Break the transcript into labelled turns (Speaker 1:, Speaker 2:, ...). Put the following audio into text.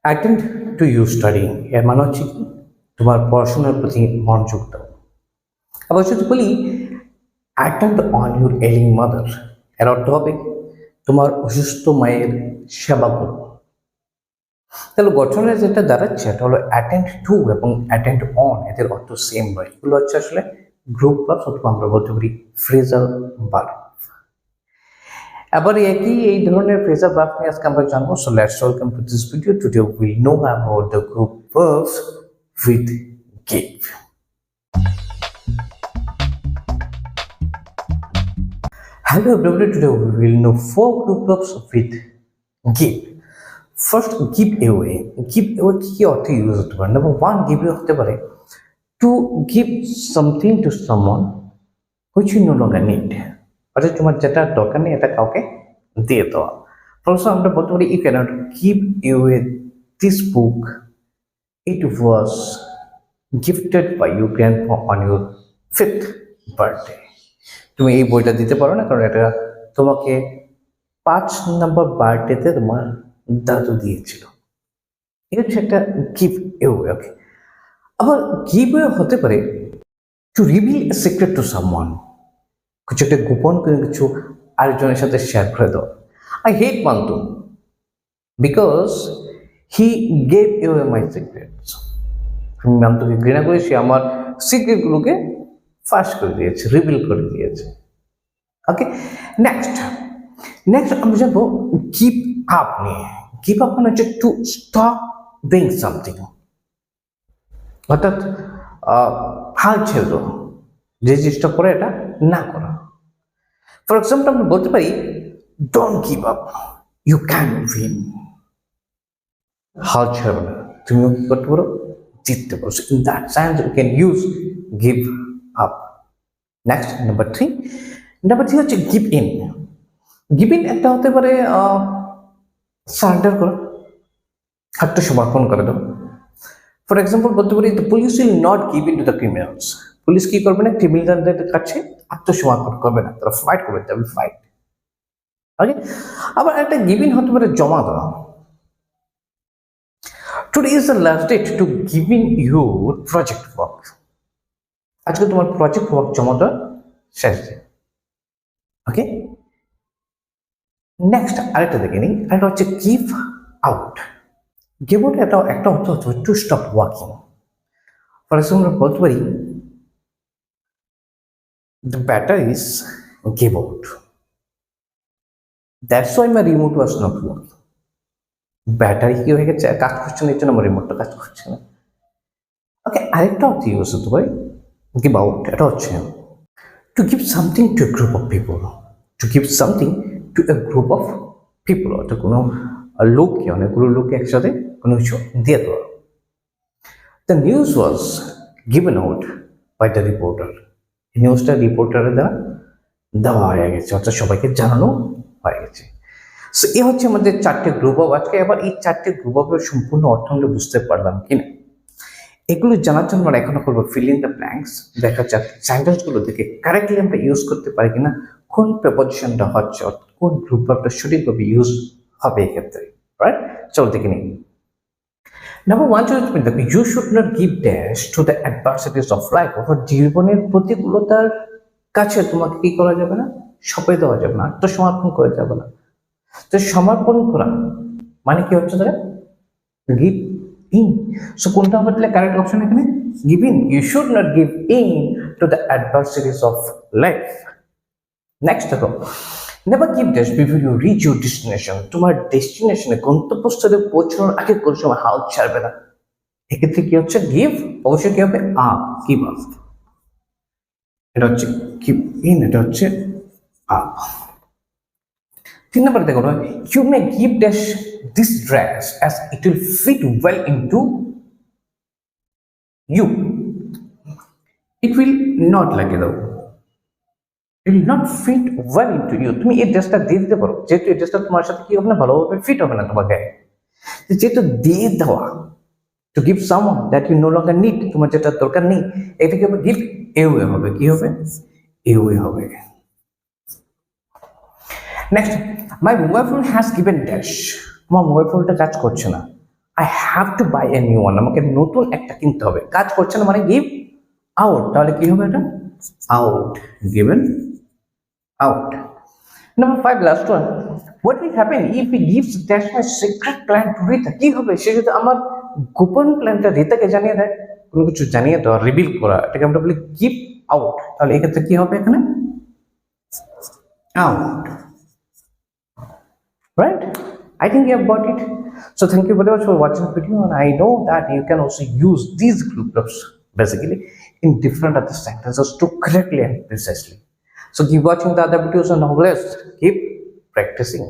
Speaker 1: Attend to you study এর মানে হচ্ছে কি তোমার পড়াশোনার প্রতি মনোযোগ দাও। আবার যদি বলি অ্যাটেন্ড অন ইউর এলিং মাদার, এর অর্থ হবে তোমার অসুস্থ মায়ের সেবা করো। তাহলে গঠনের যেটা দাঁড়াচ্ছে এটা হলো অ্যাটেন্ড টু এবং অ্যাটেন্ড অন, এদের অর্থ সেম নয়। এগুলো হচ্ছে আসলে গ্রুপ প্লাস অথবা আমরা বলতে পারি ফ্রেজাল ভার্ব। আবার একই এই ধরনের ফ্রেজাল ভার্ব নিয়ে আজকে আমরা জানবো। So let's welcome to this video. Today will know about the group verbs with give. Hello everybody, today we will know 4 group verbs with give. First, give away. Give away কি অর্থে use হতে পারে? Number 1 give away হতে পারে to give something to someone which you no longer need. অর্থাৎ তোমার যেটা দরকার নেই এটা কাউকে দিয়ে দেওয়া। ফলস আমরা বলতে পারি you cannot give away this book. It was gifted by your grandpa on your 5th birthday. তুমি এই বইটা দিতে পারো না, কারণ এটা তোমাকে 5 নম্বর বার্থডেতে তোমার দাদু দিয়েছিল। এটা হচ্ছে একটা গিভ এওয়ে। ওকে, আবার গিভ এওয়ে হতে পারে two reveal a secret to someone, কিছু একটা গোপন করে কিছু আরেকজনের সাথে শেয়ার করে দাও। I hate Mantu because he gave away my secrets. আমি মান্তুকে ঘৃণা করি, সে আমার সিক্রেটগুলোকে ফাঁস করে দিয়েছে, রিভিল করে দিয়েছে। ওকে, নেক্সট আমরা জানবো গিভ আপ নিয়ে। গিভ আপ মানে হচ্ছে টু স্টপ ডুইং সামথিং, অর্থাৎ হাল ছেড়ে দাও, যে জিনিসটা করে এটা না করা। ফর এক্সাম্পল আমরা বলতে পারি don't give up, you can win. হাল ছেড়ে না, তুমিও কি করতে পারো, জিততে পারো। In that sense you can use give up. Next number 3 হচ্ছে গিভ ইন। গিভ ইন একটা হতে পারে সারেন্ডার করা, আত্মসমর্পণ করে দাও। ফর এক্সাম্পল বলতে পারি the police will not give in to the criminals. Police কি করবে না, ক্রিমিনালদের কাছে আত্মসমর্পণ করবে না, তারা ফাইট করবে, তারা ফাইট। ওকে, আবার একটা গিভ ইন হতে পারে জমা দেওয়া। Today is the last date to give in your project work. আজকে তোমার প্রজেক্ট ওয়ার্ক জমা দেওয়া শেষ দিন। ওকে, নেক্সট আরেকটা দেখে নিই, আরেকটা হচ্ছে গিভ আউট। গিভ আউট একটা অর্থ হচ্ছে to stop working. For example বলতে পারি the batteries give out, that's why my remote was not working. Battery কি হয়ে গেছে, কাজ করছে না, এই জন্য আমার রিমোটটা কাজ করছে না। ওকে, আরেকটা অর্থ ইউজ হতে পারে গিভ আউট, এটা হচ্ছে to give something to a group of people. To give something to a group of people, অর্থাৎ কোনো লোককে, অনেকগুলো লোককে একসাথে কোনো কিছু দিয়ে দেওয়া। The news was given out by the reporter. নিউজটা রিপোর্টারে দেওয়া হয়ে গেছে, অর্থাৎ সবাইকে জানানো হয়ে গেছে। সো এই হচ্ছে আমাদের 4টে গ্রুপ অফ। আজকে আবার এই 4টে গ্রুপ অফের সম্পূর্ণ অর্থ আমরা বুঝতে পারলাম কিনা, এগুলো জানার জন্য আমরা এখনো করবো ফিল ইন দ্য ব্ল্যাঙ্কস। দেখা যাক সেন্টেন্সগুলো দেখে কারেক্টলি আমরা ইউজ করতে পারি কিনা, কোন প্রেপোজিশনটা হচ্ছে, কোন গ্রুপ ভার্বটা সঠিকভাবে ইউজ হবে এক্ষেত্রে। রাইট, চলো দেখে নিই। নাম্বার 1 চলে দেখো, you should not give dash to the adversities of life. অর্থাৎ জীবনের প্রতিকূলতার কাছে তোমাকে কি করা যাবে না, সঁপে দেওয়া যাবে না, আত্মসমর্পণ করা যাবে না। তো সমর্পণ করা মানে কি হচ্ছে তাহলে গিভ in. So কোনটা হবে তাহলে কারেক্ট অপশন এখানে give in. You should not give in to the adversities of life. Next দেখো, never give dash before you reach your destination. তোমার ডেস্টিনেশনে, গন্তব্যস্থলে পৌঁছানোর আগে কোনো সময় হাল ছাড়বে না। এক্ষেত্রে কি হচ্ছে give, অবশ্যই কি হবে up, give up। এটা হচ্ছে give in, এটা হচ্ছে up। 3 নম্বর দেখো, you may give dash this dress as it will fit well into you. It will not like it, it will not fit well into you. তুমি এই ড্রেসটা দিয়ে দিতে পারো, যেহেতু এই ড্রেসটা তোমার সাথে কি হবে না, ভালোভাবে ফিট হবে না তোমার গায়ে। যেহেতু দিয়ে দেওয়া, to give someone that you no longer need, তোমার যেটা দরকার নেই, এটাকে হবে give away হবে। কি হবে, away হবে। Next, my mobile phone has given dash. আমার মোবাইল ফোনটা কাজ করছে না। I have to buy a new one, আমাকে নতুন একটা কিনতে হবে। কাজ করছে না মানে গিভ আউট, তাহলে কি হবে এটা? Out, given out. Number 5, last one, what will happen if he gives that my secret plan to Rita? কি হবে সে যদি আমার গোপন প্ল্যানটা রিতাকে জানিয়ে দেয়? কোনো কিছু জানিয়ে দেওয়া, রিভিল করা, এটাকে আমরা বলি গিভ আউট। তাহলে এক্ষেত্রে কি হবে এখানে? Out, right? I think you have got it. So thank you very much for watching the video, and I know that you can also use these groups basically in different other sentences to correctly and precisely. So keep watching the other videos and always keep practicing.